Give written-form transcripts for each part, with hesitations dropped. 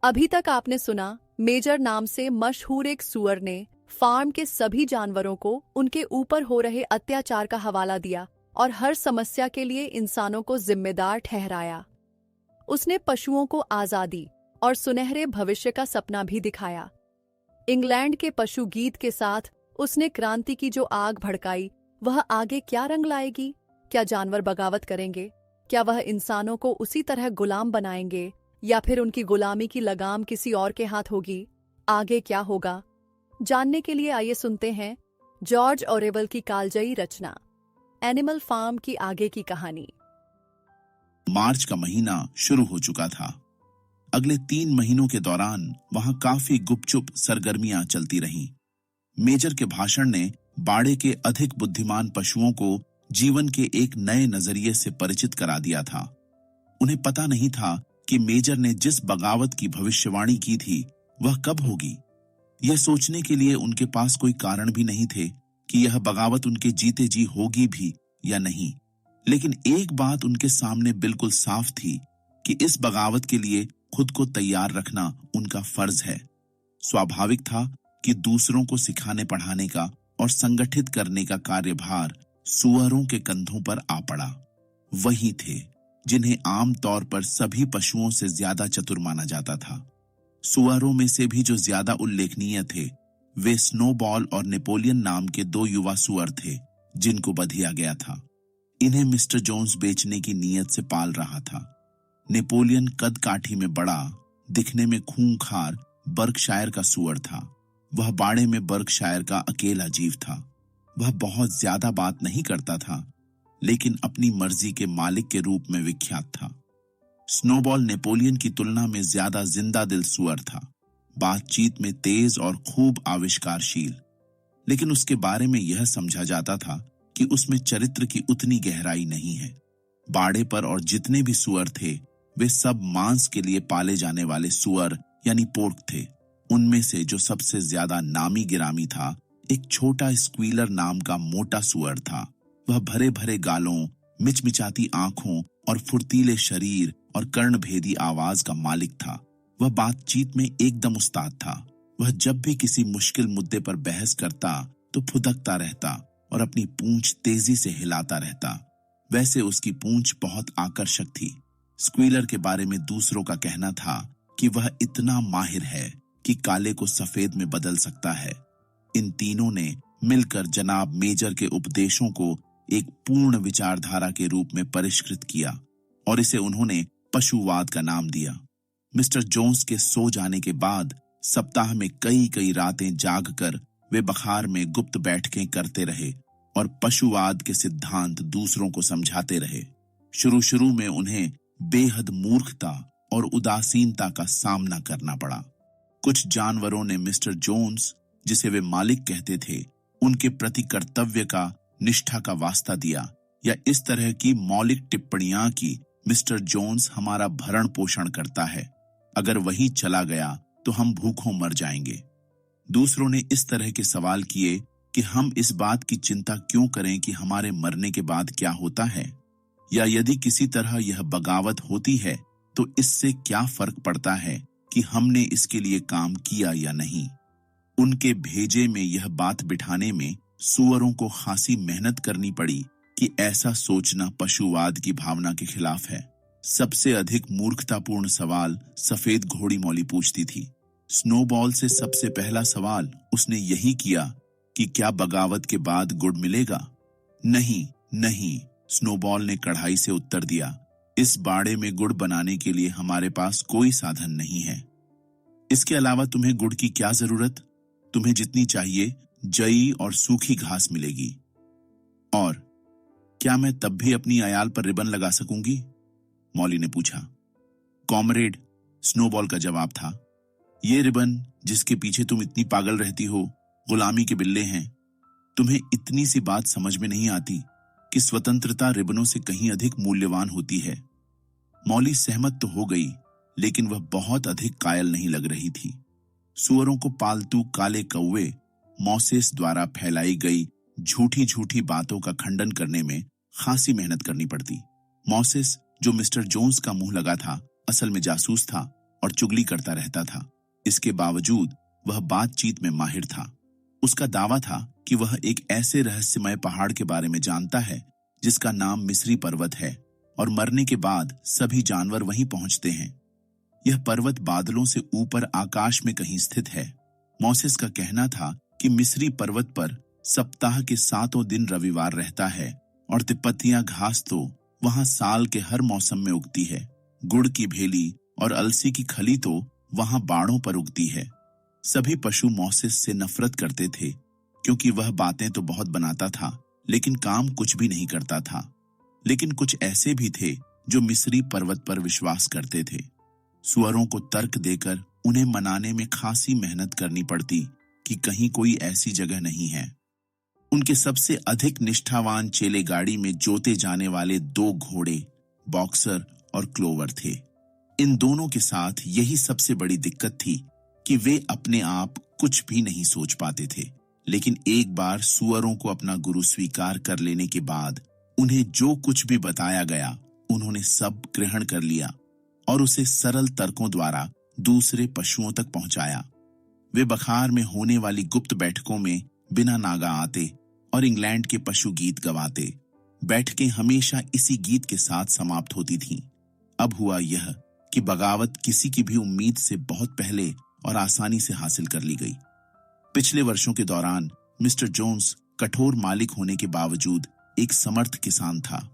अभी तक आपने सुना, मेजर नाम से मशहूर एक सुअर ने फार्म के सभी जानवरों को उनके ऊपर हो रहे अत्याचार का हवाला दिया और हर समस्या के लिए इंसानों को जिम्मेदार ठहराया। उसने पशुओं को आजादी और सुनहरे भविष्य का सपना भी दिखाया। इंग्लैंड के पशु गीत के साथ उसने क्रांति की जो आग भड़काई, वह आगे क्या रंग लाएगी? क्या जानवर बगावत करेंगे? क्या वह इंसानों को उसी तरह गुलाम बनाएंगे, या फिर उनकी गुलामी की लगाम किसी और के हाथ होगी? आगे क्या होगा, जानने के लिए आइए सुनते हैं जॉर्ज ऑरेवल की कालजयी रचना एनिमल फार्म की आगे की कहानी। मार्च का महीना शुरू हो चुका था। अगले 3 महीनों के दौरान वहां काफी गुपचुप सरगर्मियां चलती रहीं। मेजर के भाषण ने बाड़े के अधिक बुद्धिमान पशुओं को जीवन के एक नए नजरिए से परिचित करा दिया था। उन्हें पता नहीं था कि मेजर ने जिस बगावत की भविष्यवाणी की थी वह कब होगी। यह सोचने के लिए उनके पास कोई कारण भी नहीं थे कि यह बगावत उनके जीते जी होगी भी या नहीं। लेकिन एक बात उनके सामने बिल्कुल साफ थी कि इस बगावत के लिए खुद को तैयार रखना उनका फर्ज है। स्वाभाविक था कि दूसरों को सिखाने पढ़ाने का और संगठित करने का कार्यभार सुअरों के कंधों पर आ पड़ा। वही थे जिन्हें आमतौर पर सभी पशुओं से ज्यादा चतुर माना जाता था। सुअरों में से भी जो ज्यादा उल्लेखनीय थे, वे स्नोबॉल और नेपोलियन नाम के 2 युवा सुअर थे जिनको बधिया गया था। इन्हें मिस्टर जोन्स बेचने की नीयत से पाल रहा था। नेपोलियन कद काठी में बड़ा, दिखने में खूंखार बर्कशायर का सुअर था। वह बाड़े में बर्कशायर का अकेला जीव था। वह बहुत ज्यादा बात नहीं करता था, लेकिन अपनी मर्जी के मालिक के रूप में विख्यात था। स्नोबॉल नेपोलियन की तुलना में ज्यादा जिंदा दिल सुअर था, बातचीत में तेज और खूब आविष्कारशील। लेकिन उसके बारे में यह समझा जाता था कि उसमें चरित्र की उतनी गहराई नहीं है। बाड़े पर और जितने भी सुअर थे, वे सब मांस के लिए पाले जाने वाले सुअर यानी पोर्क थे। उनमें से जो सबसे ज्यादा नामी गिरामी था, एक छोटा स्क्वीलर नाम का मोटा सुअर था। वह भरे भरे गालों, मिचमिचाती आंखों और फुर्तीले शरीर और कर्णभेदी आवाज का मालिक था। वह बातचीत में एकदम उस्ताद था। वह जब भी किसी मुश्किल मुद्दे पर बहस करता तो फुदकता रहता और अपनी पूंछ तेजी से हिलाता रहता। वैसे उसकी पूंछ बहुत आकर्षक थी। स्क्वीलर के बारे में दूसरों का कहना था कि वह इतना माहिर है कि काले को सफेद में बदल सकता है। इन तीनों ने मिलकर जनाब मेजर के उपदेशों को एक पूर्ण विचारधारा के रूप में परिष्कृत किया और इसे उन्होंने पशुवाद का नाम दिया। मिस्टर जोन्स के सो जाने के बाद सप्ताह में कई कई रातें जागकर वे बखार में गुप्त बैठकें करते रहे और पशुवाद के सिद्धांत दूसरों को समझाते रहे। शुरू में उन्हें बेहद मूर्खता और उदासीनता का सामना करना पड़ा। कुछ जानवरों ने मिस्टर जोन्स, जिसे वे मालिक कहते थे, उनके प्रति कर्तव्य का, निष्ठा का वास्ता दिया या इस तरह की मौलिक टिप्पणियां की, मिस्टर जोन्स हमारा भरण पोषण करता है, अगर वही चला गया तो हम भूखों मर जाएंगे। दूसरों ने इस तरह के सवाल किए कि हम इस बात की चिंता क्यों करें कि हमारे मरने के बाद क्या होता है, या यदि किसी तरह यह बगावत होती है तो इससे क्या फर्क पड़ता है कि हमने इसके लिए काम किया या नहीं। उनके भेजे में यह बात बिठाने में सुअरों को खासी मेहनत करनी पड़ी कि ऐसा सोचना पशुवाद की भावना के खिलाफ है। सबसे अधिक मूर्खतापूर्ण सवाल सफेद घोड़ी मौली पूछती थी। स्नोबॉल से सबसे पहला सवाल उसने यही किया कि क्या बगावत के बाद गुड़ मिलेगा। नहीं नहीं, स्नोबॉल ने कड़ाई से उत्तर दिया, इस बाड़े में गुड़ बनाने के लिए हमारे पास कोई साधन नहीं है। इसके अलावा तुम्हें गुड़ की क्या जरूरत? तुम्हें जितनी चाहिए जई और सूखी घास मिलेगी। और क्या मैं तब भी अपनी अयाल पर रिबन लगा सकूंगी? मौली ने पूछा। कॉमरेड, स्नोबॉल का जवाब था, ये रिबन जिसके पीछे तुम इतनी पागल रहती हो, गुलामी के बिल्ले हैं। तुम्हें इतनी सी बात समझ में नहीं आती कि स्वतंत्रता रिबनों से कहीं अधिक मूल्यवान होती है। मौली सहमत तो हो गई, लेकिन वह बहुत अधिक कायल नहीं लग रही थी। सुअरों को पालतू काले कौवे मौसेस द्वारा फैलाई गई झूठी झूठी बातों का खंडन करने में खासी मेहनत करनी पड़ती। मौसेस, जो मिस्टर जोन्स का मुंह लगा था, असल में जासूस था और चुगली करता रहता था। इसके बावजूद वह बातचीत में माहिर था। उसका दावा था कि वह एक ऐसे रहस्यमय पहाड़ के बारे में जानता है जिसका नाम मिस्री पर्वत है और मरने के बाद सभी जानवर वहीं पहुंचते हैं। यह पर्वत बादलों से ऊपर आकाश में कहीं स्थित है। मोसेस का कहना था कि मिस्री पर्वत पर सप्ताह के 7 दिन रविवार रहता है और तिब्बतिया घास तो वहां साल के हर मौसम में उगती है। गुड़ की भेली और अलसी की खली तो वहां बाड़ों पर उगती है। सभी पशु मोसेस से नफरत करते थे क्योंकि वह बातें तो बहुत बनाता था लेकिन काम कुछ भी नहीं करता था। लेकिन कुछ ऐसे भी थे जो मिस्री पर्वत पर विश्वास करते थे। सुअरों को तर्क देकर उन्हें मनाने में खासी मेहनत करनी पड़ती कि कहीं कोई ऐसी जगह नहीं है। उनके सबसे अधिक निष्ठावान चेले गाड़ी में जोते जाने वाले 2 घोड़े बॉक्सर और क्लोवर थे। इन दोनों के साथ यही सबसे बड़ी दिक्कत थी कि वे अपने आप कुछ भी नहीं सोच पाते थे। लेकिन एक बार सुअरों को अपना गुरु स्वीकार कर लेने के बाद उन्हें जो कुछ भी बताया गया उन्होंने सब ग्रहण कर लिया और उसे सरल तर्कों द्वारा दूसरे पशुओं तक पहुंचाया। वे बखार में होने वाली गुप्त बैठकों में बिना नागा आते और इंग्लैंड के पशु गीत गवाते। बैठकें हमेशा इसी गीत के साथ समाप्त होती थीं। अब हुआ यह कि बगावत किसी की भी उम्मीद से बहुत पहले और आसानी से हासिल कर ली गई। पिछले वर्षों के दौरान मिस्टर जोन्स कठोर मालिक होने के बावजूद एक समर्थ किसान था,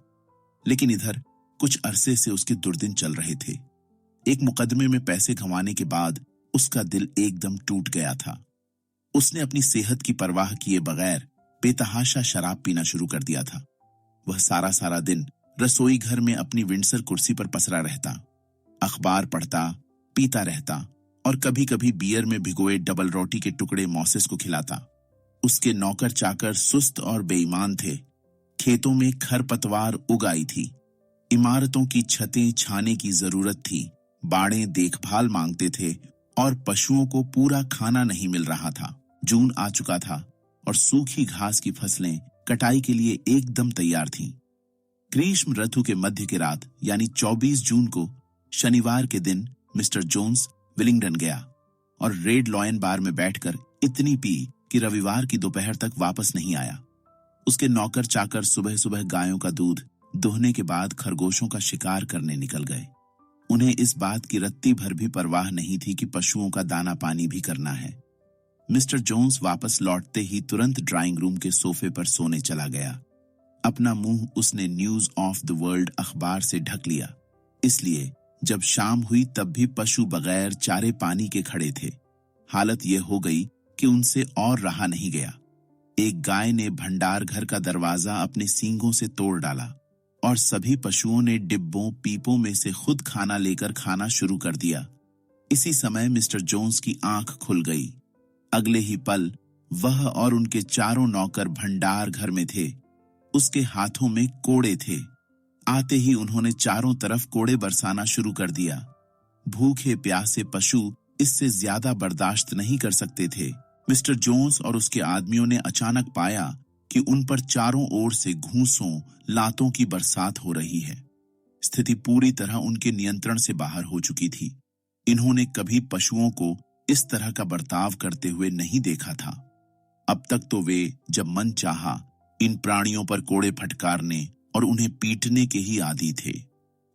लेकिन इधर कुछ अरसे से उसके दुर्दिन चल रहे थे। एक मुकदमे में पैसे गंवाने के बाद उसका दिल एकदम टूट गया था। उसने अपनी सेहत की परवाह किए बगैर बेतहाशा शराब पीना शुरू कर दिया था। वह सारा दिन रसोई घर में अपनी विंडसर कुर्सी पर पसरा रहता, अखबार पढ़ता, पीता रहता और कभी-कभी बियर में भिगोए डबल रोटी के टुकड़े मोसेस को खिलाता। उसके नौकर चाकर सुस्त और बेईमान थे। खेतों में खरपतवार उग आई थी। इमारतों की छतें छाने की जरूरत थी। बाड़ें देखभाल मांगते थे और पशुओं को पूरा खाना नहीं मिल रहा था। जून आ चुका था और सूखी घास की फसलें कटाई के लिए एकदम तैयार थीं। ग्रीष्म ऋतु के मध्य की रात यानी 24 जून को शनिवार के दिन मिस्टर जोन्स विलिंगडन गया और रेड लॉयन बार में बैठकर इतनी पी कि रविवार की दोपहर तक वापस नहीं आया। उसके नौकर चाकर सुबह गायों का दूध दोहने के बाद खरगोशों का शिकार करने निकल गए। उन्हें इस बात की रत्ती भर भी परवाह नहीं थी कि पशुओं का दाना पानी भी करना है। मिस्टर जोन्स वापस लौटते ही तुरंत ड्राइंग रूम के सोफे पर सोने चला गया। अपना मुंह उसने न्यूज ऑफ द वर्ल्ड अखबार से ढक लिया, इसलिए जब शाम हुई तब भी पशु बगैर चारे पानी के खड़े थे। हालत यह हो गई कि उनसे और रहा नहीं गया। एक गाय ने भंडार घर का दरवाजा अपने सींगों से तोड़ डाला और सभी पशुओं ने डिब्बों पीपों में से खुद खाना लेकर खाना शुरू कर दिया। इसी समय मिस्टर जोन्स की आंख खुल गई। अगले ही पल वह और उनके चारों नौकर भंडार घर में थे। उसके हाथों में कोड़े थे। आते ही उन्होंने चारों तरफ कोड़े बरसाना शुरू कर दिया। भूखे प्यासे पशु इससे ज्यादा बर्दाश्त नहीं कर सकते थे। मिस्टर जोन्स और उसके आदमियों ने अचानक पाया कि उन पर चारों ओर से घूंसों, लातों की बरसात हो रही है। स्थिति पूरी तरह उनके नियंत्रण से बाहर हो चुकी थी। इन्होंने कभी पशुओं को इस तरह का बर्ताव करते हुए नहीं देखा था। अब तक तो वे जब मन चाहा इन प्राणियों पर कोड़े फटकारने और उन्हें पीटने के ही आदी थे।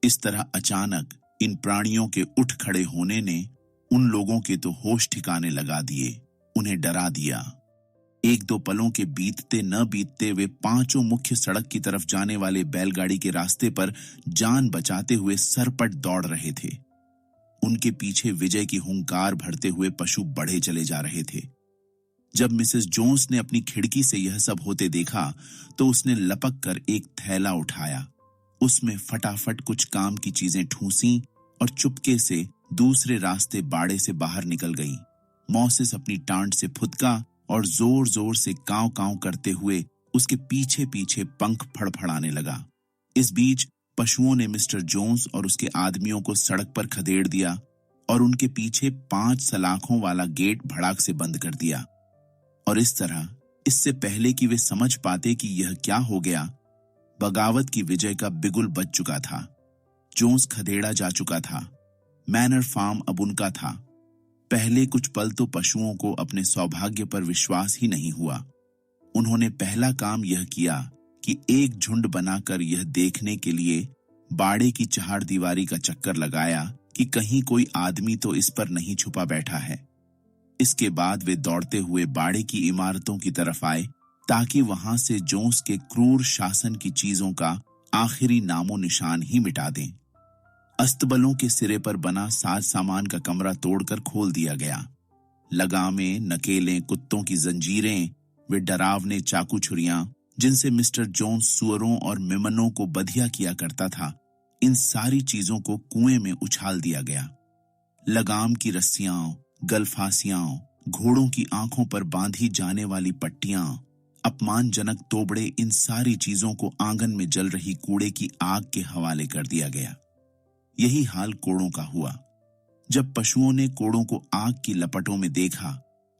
इस तरह अचानक इन प्राणियों के उठ खड़े होने ने उन लोगों के तो होश ठिकाने लगा दिए, उन्हें डरा दिया। 1-2 पलों के बीतते न बीतते वे 5 मुख्य सड़क की तरफ जाने वाले बैलगाड़ी के रास्ते पर जान बचाते हुए सरपट दौड़ रहे थे। उनके पीछे विजय की हुंकार भरते हुए पशु बढ़े चले जा रहे थे। जब मिसेस जोन्स ने अपनी खिड़की से यह सब होते देखा तो उसने लपक कर एक थैला उठाया। उसमें फटाफट कुछ काम की चीजें ठूंसी और चुपके से दूसरे रास्ते बाड़े से बाहर निकल गई। मोसेस अपनी टांट से फुदका और जोर जोर से कांव कांव करते हुए उसके पीछे पीछे पंख फड़फड़ाने लगा। इस बीच पशुओं ने मिस्टर जोन्स और उसके आदमियों को सड़क पर खदेड़ दिया और उनके पीछे 5 सलाखों वाला गेट भड़ाक से बंद कर दिया। और इस तरह इससे पहले कि वे समझ पाते कि यह क्या हो गया, बगावत की विजय का बिगुल बज चुका था। जोन्स खदेड़ा जा चुका था। मैनर फार्म अब उनका था। पहले कुछ पल तो पशुओं को अपने सौभाग्य पर विश्वास ही नहीं हुआ। उन्होंने पहला काम यह किया कि एक झुंड बनाकर यह देखने के लिए बाड़े की चहारदीवारी का चक्कर लगाया कि कहीं कोई आदमी तो इस पर नहीं छुपा बैठा है। इसके बाद वे दौड़ते हुए बाड़े की इमारतों की तरफ आए ताकि वहां से जोंस के क्रूर शासन की चीजों का आखिरी नामो निशान ही मिटा दें। अस्तबलों के सिरे पर बना साज सामान का कमरा तोड़कर खोल दिया गया। लगामें, नकेलें, कुत्तों की जंजीरें, वे डरावने चाकू छुरियां जिनसे मिस्टर जोन्स सुअरों और मेमनों को बधिया किया करता था, इन सारी चीजों को कुएं में उछाल दिया गया। लगाम की रस्सियां, गलफांसियां, घोड़ों की आंखों पर बांधी जाने वाली पट्टियां, अपमानजनक तोबड़े, इन सारी चीजों को आंगन में जल रही कूड़े की आग के हवाले कर दिया गया। यही हाल कोड़ों का हुआ। जब पशुओं ने कोड़ों को आग की लपटों में देखा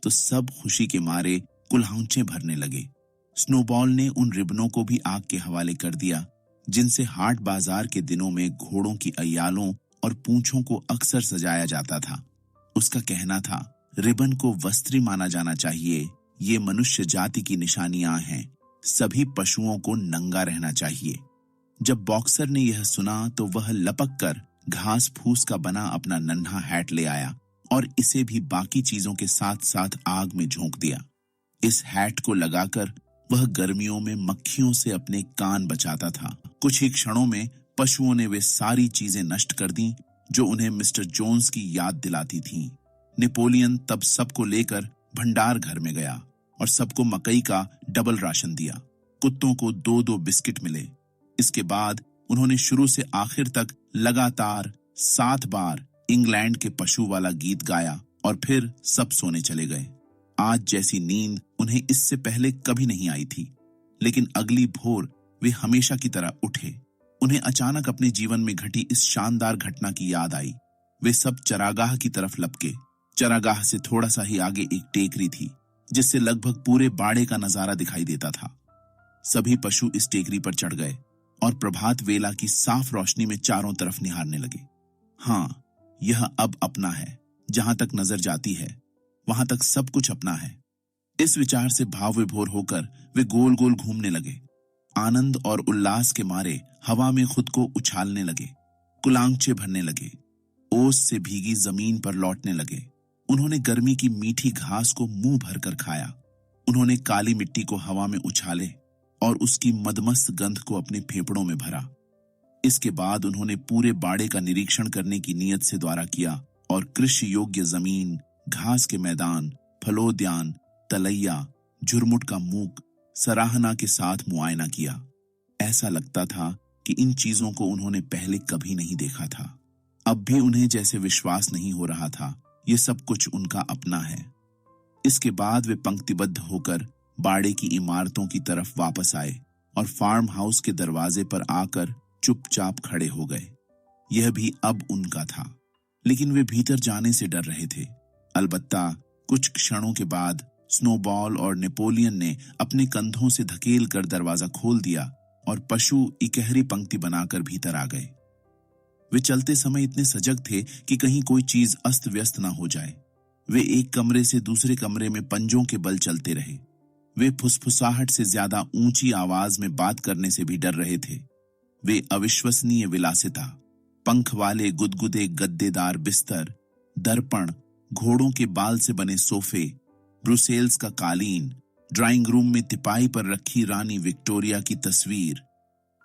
तो सब खुशी के मारे कुल्हांचे भरने लगे। स्नोबॉल ने उन रिबनों को भी आग के हवाले कर दिया जिनसे हाट बाजार के दिनों में घोड़ों की अय्यालों और पूंछों को अक्सर सजाया जाता था। उसका कहना था, रिबन को वस्त्री माना जाना चाहिए, ये मनुष्य जाति की निशानियां हैं, सभी पशुओं को नंगा रहना चाहिए। जब बॉक्सर ने यह सुना तो वह लपक कर घास फूस का बना अपना नन्हा हैट ले आया और इसे भी बाकी चीजों के साथ साथ आग में झोंक दिया। इस हैट को लगाकर वह गर्मियों में मक्खियों से अपने कान बचाता था। कुछ ही क्षणों में पशुओं ने वे सारी चीजें नष्ट कर दी जो उन्हें मिस्टर जोन्स की याद दिलाती थीं। नेपोलियन तब सबको लेकर भंडार घर में गया और सबको मकई का डबल राशन दिया। कुत्तों को 2-2 बिस्किट मिले। इसके बाद उन्होंने शुरू से आखिर तक लगातार 7 बार इंग्लैंड के पशु वाला गीत गाया और फिर सब सोने चले गए। आज जैसी नींद उन्हें इससे पहले कभी नहीं आई थी, लेकिन अगली भोर वे हमेशा की तरह उठे। उन्हें अचानक अपने जीवन में घटी इस शानदार घटना की याद आई। वे सब चरागाह की तरफ लपके। चरागाह से थोड़ा सा ही आगे एक टेकरी थी जिससे लगभग पूरे बाड़े का नजारा दिखाई देता था। सभी पशु इस टेकरी पर चढ़ गए और प्रभात वेला की साफ रोशनी में चारों तरफ निहारने लगे। हाँ, यह अब अपना है। जहां तक नजर जाती है वहां तक सब कुछ अपना है। इस विचार से भाव विभोर होकर वे गोल गोल घूमने लगे। आनंद और उल्लास के मारे हवा में खुद को उछालने लगे, कुलांचे भरने लगे, ओस से भीगी जमीन पर लौटने लगे। उन्होंने गर्मी की मीठी घास को मुंह भरकर खाया। उन्होंने काली मिट्टी को हवा में उछाले और उसकी मदमस्त गंध को अपने फेफड़ों में भरा। इसके बाद उन्होंने पूरे बाड़े का निरीक्षण करने की नीयत से दौरा किया और कृषि योग्य जमीन, घास के मैदान, फलोद्यान, तलैया, झुरमुट का मूक सराहना के साथ मुआयना किया। ऐसा लगता था कि इन चीजों को उन्होंने पहले कभी नहीं देखा था। अब भी उन्हें जैसे विश्वास नहीं हो रहा था ये सब कुछ उनका अपना है। इसके बाद वे पंक्तिबद्ध होकर बाड़े की इमारतों की तरफ वापस आए और फार्म हाउस के दरवाजे पर आकर चुपचाप खड़े हो गए। यह भी अब उनका था, लेकिन वे भीतर जाने से डर रहे थे। अलबत्ता कुछ क्षणों के बाद स्नोबॉल और नेपोलियन ने अपने कंधों से धकेल कर दरवाजा खोल दिया और पशु इकहरी पंक्ति बनाकर भीतर आ गए। वे चलते समय इतने सजग थे कि कहीं कोई चीज अस्त व्यस्त ना हो जाए। वे एक कमरे से दूसरे कमरे में पंजों के बल चलते रहे। वे फुसफुसाहट से ज्यादा ऊंची आवाज में बात करने से भी डर रहे थे। वे अविश्वसनीय विलासिता, पंख वाले गुदगुदे गद्देदार बिस्तर, दर्पण, घोड़ों के बाल से बने सोफे, ब्रुसेल्स का कालीन, ड्राइंग रूम में तिपाई पर रखी रानी विक्टोरिया की तस्वीर,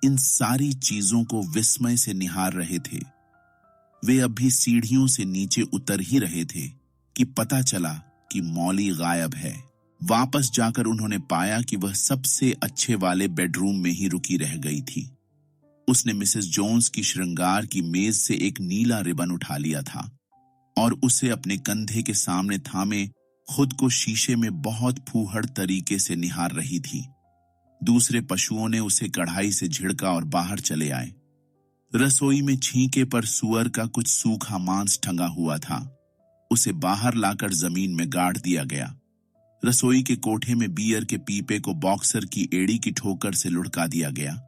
इन सारी चीजों को विस्मय से निहार रहे थे। वे अब भी सीढ़ियों से नीचे उतर ही रहे थे कि पता चला कि मौली गायब है। वापस जाकर उन्होंने पाया कि वह सबसे अच्छे वाले बेडरूम में ही रुकी रह गई थी। उसने मिसेस जोन्स की श्रृंगार की मेज से एक नीला रिबन उठा लिया था और उसे अपने कंधे के सामने थामे खुद को शीशे में बहुत फूहड़ तरीके से निहार रही थी। दूसरे पशुओं ने उसे कढ़ाई से झिड़का और बाहर चले आए। रसोई में छींके पर सुअर का कुछ सूखा मांस टंगा हुआ था। उसे बाहर लाकर जमीन में गाड़ दिया गया। रसोई के कोठे में बियर के पीपे को बॉक्सर की एड़ी की ठोकर से लुढ़का दिया गया।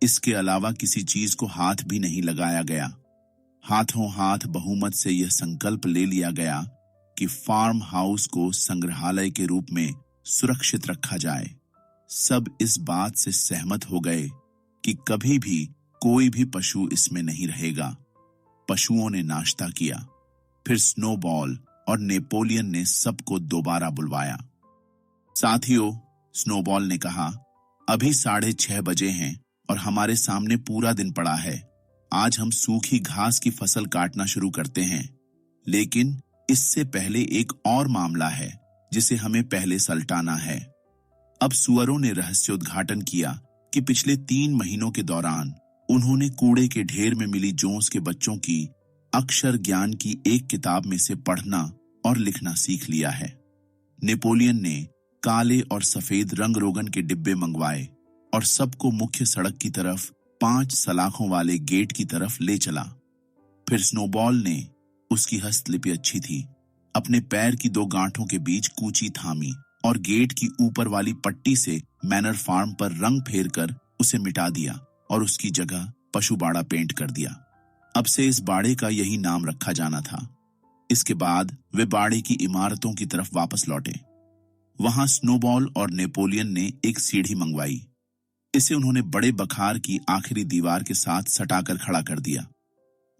इसके अलावा किसी चीज को हाथ भी नहीं लगाया गया। हाथों हाथ बहुमत से यह संकल्प ले लिया गया कि फार्म हाउस को संग्रहालय के रूप में सुरक्षित रखा जाए। सब इस बात से सहमत हो गए कि कभी भी कोई भी पशु इसमें नहीं रहेगा। पशुओं ने नाश्ता किया। फिर स्नोबॉल और नेपोलियन ने सबको दोबारा बुलवाया। साथियों, स्नोबॉल ने कहा, अभी 6:30 बजे हैं और हमारे सामने पूरा दिन पड़ा है। आज हम सूखी घास की फसल काटना शुरू करते हैं, लेकिन इससे पहले एक और मामला है जिसे हमें पहले सलटाना है। अब सुअरों ने रहस्योद्घाटन किया कि पिछले 3 महीनों के दौरान उन्होंने कूड़े के ढेर में मिली जोंस के बच्चों की अक्षर ज्ञान की एक किताब में से पढ़ना और लिखना सीख लिया है। नेपोलियन ने काले और सफेद रंग रोगन के डिब्बे मंगवाए और सबको मुख्य सड़क की तरफ 5 सलाखों वाले गेट की तरफ ले चला। फिर स्नोबॉल ने, उसकी हस्तलिपि अच्छी थी, अपने पैर की 2 गांठों के बीच कूची थामी और गेट की ऊपर वाली पट्टी से मैनर फार्म पर रंग फेर कर उसे मिटा दिया और उसकी जगह पशु बाड़ा पेंट कर दिया। अब से इस बाड़े का यही नाम रखा जाना था। इसके बाद वे बाड़े की इमारतों की तरफ वापस लौटे। वहां स्नोबॉल और नेपोलियन ने एक सीढ़ी मंगवाई। इसे उन्होंने बड़े बखार की आखिरी दीवार के साथ सटाकर खड़ा कर दिया।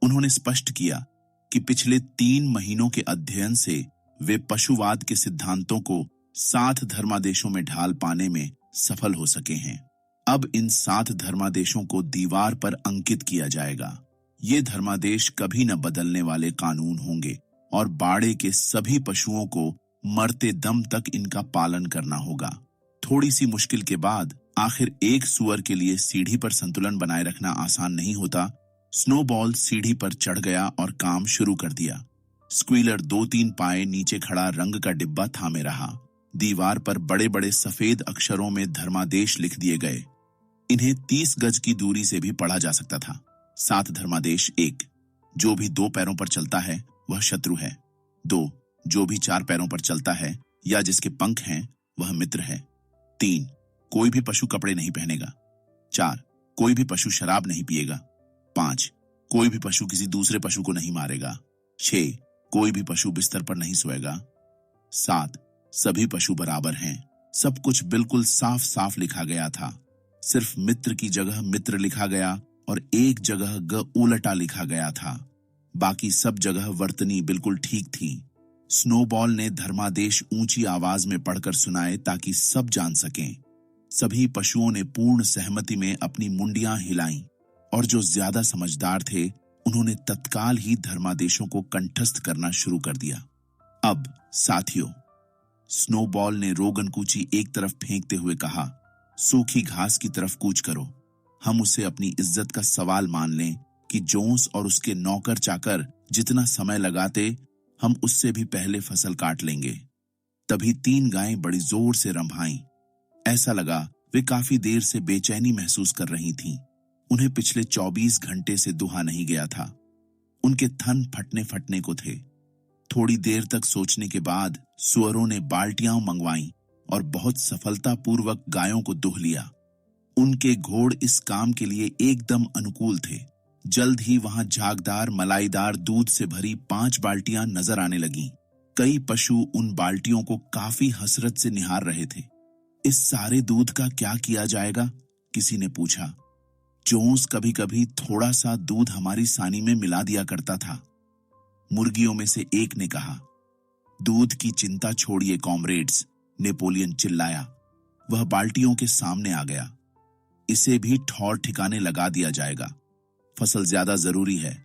उन्होंने स्पष्ट किया कि पिछले 3 महीनों के अध्ययन से वे पशुवाद के सिद्धांतों को 7 धर्मादेशों में ढाल पाने में सफल हो सके हैं। अब इन 7 धर्मादेशों को दीवार पर अंकित किया जाएगा। ये धर्मादेश कभी न बदलने वाले कानून होंगे और बाड़े के सभी पशुओं को मरते दम तक इनका पालन करना होगा। थोड़ी सी मुश्किल के बाद आखिर एक सुअर के लिए सीढ़ी पर संतुलन बनाए रखना आसान नहीं होता। स्नोबॉल सीढ़ी पर चढ़ गया और काम शुरू कर दिया। स्क्वीलर 2-3 पाए नीचे खड़ा रंग का डिब्बा थामे रहा। दीवार पर बड़े बड़े सफेद अक्षरों में धर्मादेश लिख दिए गए। इन्हें 30 गज की दूरी से भी पढ़ा जा सकता था। 7 धर्मादेश। 1, जो भी 2 पैरों पर चलता है वह शत्रु है। 2, जो भी 4 पैरों पर चलता है या जिसके पंख हैं वह मित्र है। 3, कोई भी पशु कपड़े नहीं पहनेगा। 4, कोई भी पशु शराब नहीं पिएगा। 5, कोई भी पशु किसी दूसरे पशु को नहीं मारेगा। 6, कोई भी पशु बिस्तर पर नहीं सोएगा। 7, सभी पशु बराबर हैं। सब कुछ बिल्कुल साफ साफ लिखा गया था। सिर्फ मित्र की जगह मित्र लिखा गया और एक जगह ग उलटा लिखा गया था। बाकी सब जगह वर्तनी बिल्कुल ठीक थी। स्नोबॉल ने धर्मादेश ऊंची आवाज में पढ़कर सुनाए ताकि सब जान सकें। सभी पशुओं ने पूर्ण सहमति में अपनी मुंडियां हिलाईं और जो ज्यादा समझदार थे उन्होंने तत्काल ही धर्मादेशों को कंठस्थ करना शुरू कर दिया। अब साथियों, स्नोबॉल ने रोगन कूची एक तरफ फेंकते हुए कहा, सूखी घास की तरफ कूच करो। हम उसे अपनी इज्जत का सवाल मान लें कि जोन्स और उसके नौकर चाकर जितना समय लगाते हम उससे भी पहले फसल काट लेंगे। तभी 3 गायें बड़ी जोर से रंभाईं। ऐसा लगा वे काफी देर से बेचैनी महसूस कर रही थीं। उन्हें पिछले 24 घंटे से दुहा नहीं गया था। उनके थन फटने फटने को थे। थोड़ी देर तक सोचने के बाद सुअरों ने बाल्टियां मंगवाईं और बहुत सफलतापूर्वक गायों को दुह लिया। उनके घोड़ इस काम के लिए एकदम अनुकूल थे। जल्द ही वहां झागदार मलाईदार दूध से भरी 5 बाल्टियां नजर आने लगीं। कई पशु उन बाल्टियों को काफी हसरत से निहार रहे थे। इस सारे दूध का क्या किया जाएगा? किसी ने पूछा। जोन्स कभी कभी थोड़ा सा दूध हमारी सानी में मिला दिया करता था, मुर्गियों में से एक ने कहा। दूध की चिंता छोड़िए कॉमरेड्स, नेपोलियन चिल्लाया। वह बाल्टियों के सामने आ गया। इसे भी ठौर ठिकाने लगा दिया जाएगा। फसल ज्यादा जरूरी है।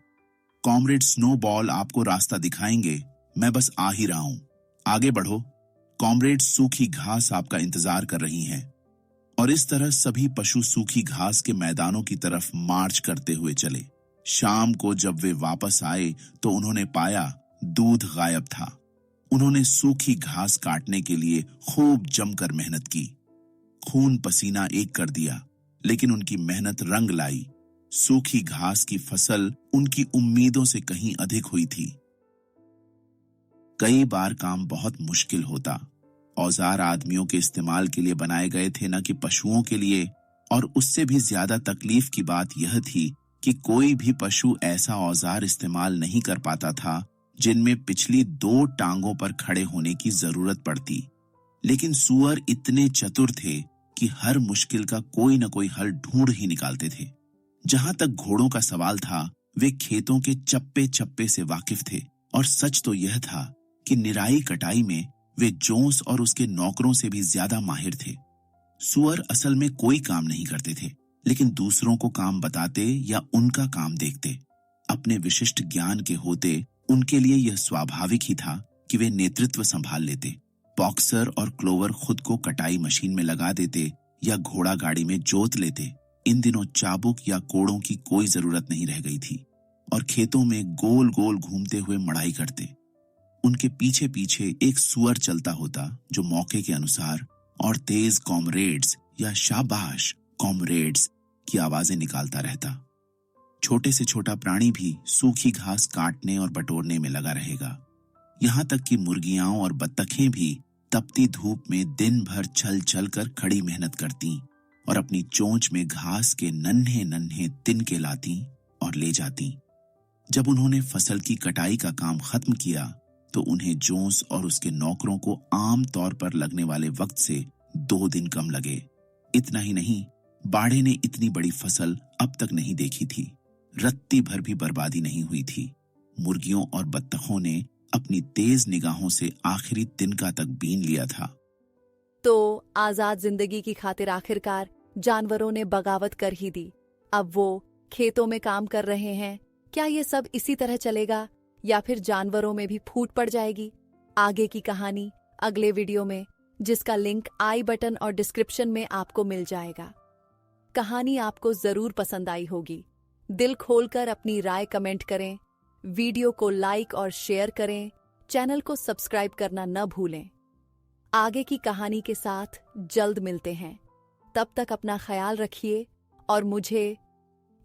कॉमरेड स्नोबॉल आपको रास्ता दिखाएंगे। मैं बस आ ही रहा हूं। आगे बढ़ो। कॉमरेड सूखी घास आपका इंतजार कर रही हैं। और इस तरह सभी पशु सूखी घास के मैदानों की तरफ मार्च करते हुए चले। शाम को जब वे वापस आए तो उन्होंने पाया दूध गायब था। उन्होंने सूखी घास काटने के लिए खूब जमकर मेहनत की। खून पसीना एक कर दिया, लेकिन उनकी मेहनत रंग लाई। सूखी घास की फसल उनकी उम्मीदों से कहीं अधिक हुई थी। कई बार काम बहुत मुश्किल होता। औजार आदमियों के इस्तेमाल के लिए बनाए गए थे, न कि पशुओं के लिए। और उससे भी ज्यादा तकलीफ की बात यह थी कि कोई भी पशु ऐसा औजार इस्तेमाल नहीं कर पाता था जिनमें पिछली 2 टांगों पर खड़े होने की जरूरत पड़ती। लेकिन सूअर इतने चतुर थे कि हर मुश्किल का कोई न कोई हल ढूंढ ही निकालते थे। जहां तक घोड़ों का सवाल था, वे खेतों के चप्पे चप्पे से वाकिफ थे और सच तो यह था कि निराई कटाई में वे जोंस और उसके नौकरों से भी ज्यादा माहिर थे। सूअर असल में कोई काम नहीं करते थे, लेकिन दूसरों को काम बताते या उनका काम देखते। अपने विशिष्ट ज्ञान के होते उनके लिए यह स्वाभाविक ही था कि वे नेतृत्व संभाल लेते। बॉक्सर और क्लोवर खुद को कटाई मशीन में लगा देते या घोड़ा गाड़ी में जोत लेते। इन दिनों चाबुक या कोड़ों की कोई जरूरत नहीं रह गई थी और खेतों में गोल गोल घूमते हुए मड़ाई करते। उनके पीछे पीछे एक सूअर चलता होता जो मौके के अनुसार और तेज कॉमरेड्स या शाबाश कॉमरेड्स की आवाजें निकालता रहता। छोटे से छोटा प्राणी भी सूखी घास काटने और बटोरने में लगा रहेगा। यहां तक कि मुर्गियां और बत्तखें भी तपती धूप में दिन भर चल चल कर कड़ी मेहनत करती और अपनी चोंच में घास के नन्हे नन्हे तिनके लाती और ले जाती। जब उन्होंने फसल की कटाई का काम खत्म किया तो उन्हें जोंस और उसके नौकरों को आम तौर पर लगने वाले वक्त से 2 दिन कम लगे। इतना ही नहीं, बाड़े ने इतनी बड़ी फसल अब तक नहीं देखी थी। रत्ती भर भी बर्बादी नहीं हुई थी। मुर्गियों और बत्तखों ने अपनी तेज निगाहों से आखिरी तिनका तक बीन लिया था। तो आजाद जिंदगी की खातिर आखिरकार जानवरों ने बगावत कर ही दी। अब वो खेतों में काम कर रहे हैं। क्या ये सब इसी तरह चलेगा या फिर जानवरों में भी फूट पड़ जाएगी? आगे की कहानी अगले वीडियो में, जिसका लिंक आई बटन और डिस्क्रिप्शन में आपको मिल जाएगा। कहानी आपको जरूर पसंद आई होगी। दिल खोलकर अपनी राय कमेंट करें, वीडियो को लाइक और शेयर करें, चैनल को सब्सक्राइब करना न भूलें। आगे की कहानी के साथ जल्द मिलते हैं। तब तक अपना ख्याल रखिए और मुझे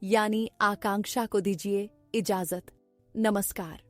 यानी आकांक्षा को दीजिए इजाजत। नमस्कार।